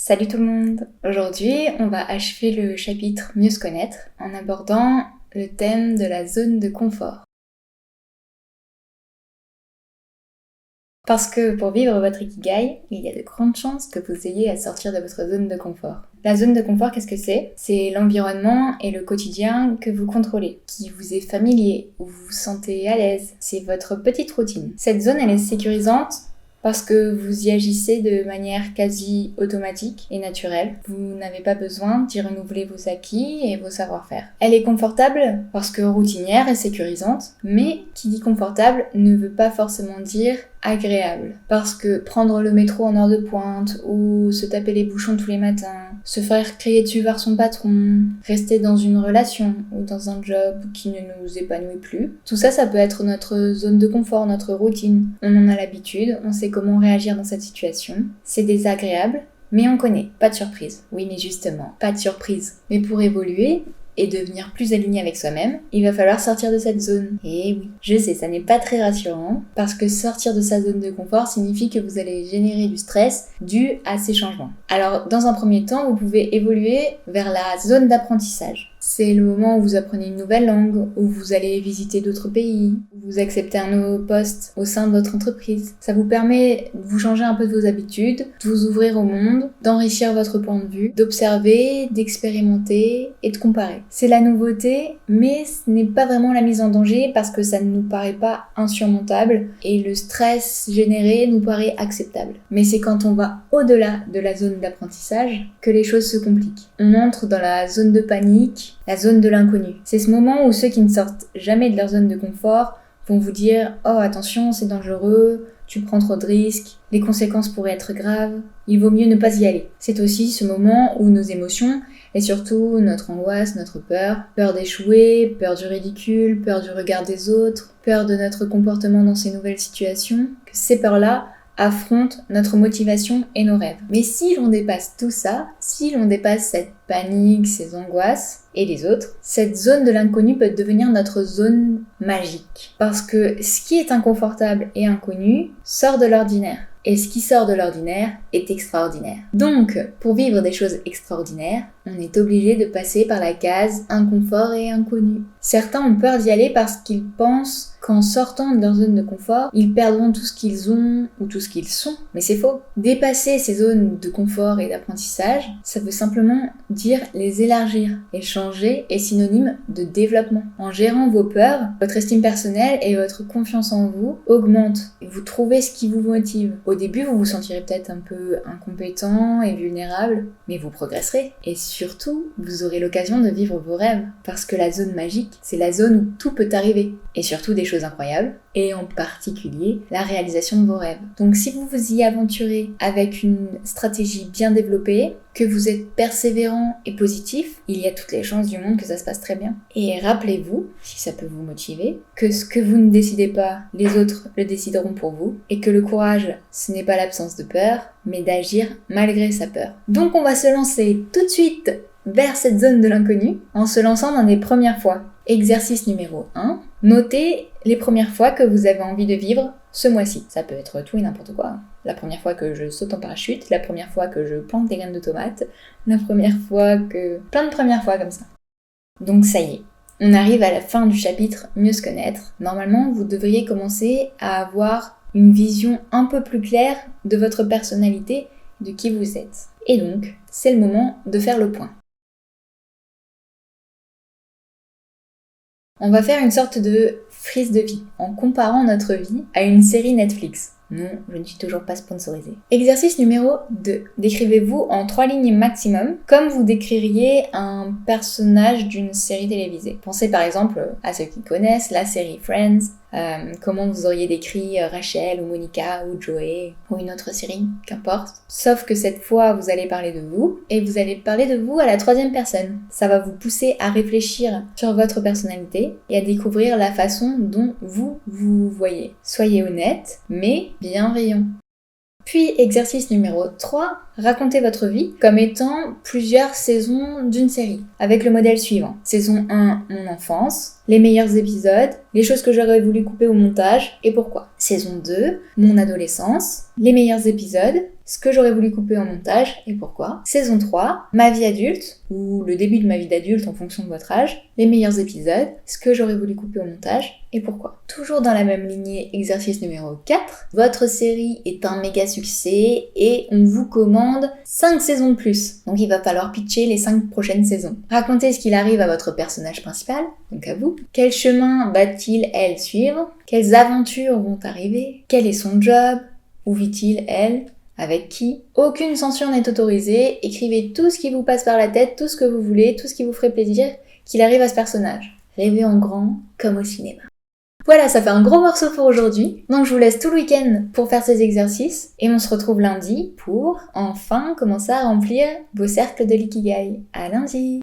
Salut tout le monde! Aujourd'hui, on va achever le chapitre Mieux se connaître en abordant le thème de la zone de confort. Parce que pour vivre votre Ikigai, il y a de grandes chances que vous ayez à sortir de votre zone de confort. La zone de confort, qu'est-ce que c'est? C'est l'environnement et le quotidien que vous contrôlez, qui vous est familier, où vous vous sentez à l'aise. C'est votre petite routine. Cette zone, elle est sécurisante parce que vous y agissez de manière quasi automatique et naturelle. Vous n'avez pas besoin d'y renouveler vos acquis et vos savoir-faire. Elle est confortable parce que routinière et sécurisante, mais qui dit confortable ne veut pas forcément dire agréable. Parce que prendre le métro en heure de pointe ou se taper les bouchons tous les matins, se faire crier dessus par son patron, rester dans une relation ou dans un job qui ne nous épanouit plus, tout ça, ça peut être notre zone de confort, notre routine. On en a l'habitude, on sait comment réagir dans cette situation. C'est désagréable, mais on connaît. Pas de surprise. Oui, mais justement, pas de surprise. Mais pour évoluer et devenir plus aligné avec soi-même, il va falloir sortir de cette zone. Et oui, je sais, ça n'est pas très rassurant, parce que sortir de sa zone de confort signifie que vous allez générer du stress dû à ces changements. Alors, dans un premier temps, vous pouvez évoluer vers la zone d'apprentissage. C'est le moment où vous apprenez une nouvelle langue, où vous allez visiter d'autres pays, où vous acceptez un nouveau poste au sein de votre entreprise. Ça vous permet de vous changer un peu de vos habitudes, de vous ouvrir au monde, d'enrichir votre point de vue, d'observer, d'expérimenter et de comparer. C'est la nouveauté, mais ce n'est pas vraiment la mise en danger parce que ça ne nous paraît pas insurmontable et le stress généré nous paraît acceptable. Mais c'est quand on va au-delà de la zone d'apprentissage que les choses se compliquent. On entre dans la zone de panique, la zone de l'inconnu. C'est ce moment où ceux qui ne sortent jamais de leur zone de confort vont vous dire « Oh attention, c'est dangereux, tu prends trop de risques, les conséquences pourraient être graves, il vaut mieux ne pas y aller. » C'est aussi ce moment où nos émotions, et surtout notre angoisse, notre peur d'échouer, peur du ridicule, peur du regard des autres, peur de notre comportement dans ces nouvelles situations, que ces peurs-là affrontent notre motivation et nos rêves. Mais si l'on dépasse tout ça, si l'on dépasse cette panique, ces angoisses et les autres, cette zone de l'inconnu peut devenir notre zone magique. Parce que ce qui est inconfortable et inconnu sort de l'ordinaire. Et ce qui sort de l'ordinaire est extraordinaire. Donc, pour vivre des choses extraordinaires, on est obligé de passer par la case inconfort et inconnu. Certains ont peur d'y aller parce qu'ils pensent qu'en sortant de leur zone de confort, ils perdront tout ce qu'ils ont ou tout ce qu'ils sont. Mais c'est faux. Dépasser ces zones de confort et d'apprentissage, ça veut simplement dire les élargir. Et changer est synonyme de développement. En gérant vos peurs, votre estime personnelle et votre confiance en vous augmentent. Et vous trouvez ce qui vous motive. Au début, vous vous sentirez peut-être un peu incompétent et vulnérable, mais vous progresserez. Et surtout, vous aurez l'occasion de vivre vos rêves. Parce que la zone magique, c'est la zone où tout peut arriver. Et surtout des choses incroyables. Et en particulier, la réalisation de vos rêves. Donc si vous vous y aventurez avec une stratégie bien développée, que vous êtes persévérant et positif, il y a toutes les chances du monde que ça se passe très bien. Et rappelez-vous, si ça peut vous motiver, que ce que vous ne décidez pas, les autres le décideront pour vous, et que le courage, ce n'est pas l'absence de peur, mais d'agir malgré sa peur. Donc on va se lancer tout de suite vers cette zone de l'inconnu, en se lançant dans les premières fois. Exercice numéro 1, notez les premières fois que vous avez envie de vivre ce mois-ci. Ça peut être tout et n'importe quoi. La première fois que je saute en parachute, la première fois que je plante des graines de tomates, la première fois que... plein de premières fois comme ça. Donc ça y est, on arrive à la fin du chapitre Mieux se connaître. Normalement, vous devriez commencer à avoir une vision un peu plus claire de votre personnalité, de qui vous êtes. Et donc, c'est le moment de faire le point. On va faire une sorte de frise de vie en comparant notre vie à une série Netflix. Non, je ne suis toujours pas sponsorisée. Exercice numéro 2. Décrivez-vous en 3 lignes maximum, comme vous décririez un personnage d'une série télévisée. Pensez par exemple à ceux qui connaissent la série Friends, comment vous auriez décrit Rachel ou Monica ou Joey ou une autre série, qu'importe. Sauf que cette fois, vous allez parler de vous et vous allez parler de vous à la 3e personne. Ça va vous pousser à réfléchir sur votre personnalité et à découvrir la façon dont vous vous voyez. Soyez honnête, mais bienveillant. Puis, exercice numéro 3, racontez votre vie comme étant plusieurs saisons d'une série, avec le modèle suivant. Saison 1, mon enfance, les meilleurs épisodes, les choses que j'aurais voulu couper au montage et pourquoi. Saison 2, mon adolescence, les meilleurs épisodes, ce que j'aurais voulu couper en montage et pourquoi. Saison 3, ma vie adulte, ou le début de ma vie d'adulte en fonction de votre âge, les meilleurs épisodes, ce que j'aurais voulu couper au montage et pourquoi. Toujours dans la même lignée, exercice numéro 4, votre série est un méga succès et on vous commande 5 saisons de plus. Donc il va falloir pitcher les 5 prochaines saisons. Racontez ce qu'il arrive à votre personnage principal, donc à vous. Quel chemin va-t-il, elle, suivre? Quelles aventures vont arriver? Quel est son job? Où vit-il, elle? Avec qui? Aucune censure n'est autorisée, écrivez tout ce qui vous passe par la tête, tout ce que vous voulez, tout ce qui vous ferait plaisir qu'il arrive à ce personnage. Rêvez en grand, comme au cinéma. Voilà, ça fait un gros morceau pour aujourd'hui, donc je vous laisse tout le week-end pour faire ces exercices, et on se retrouve lundi pour enfin commencer à remplir vos cercles de l'ikigai. À lundi!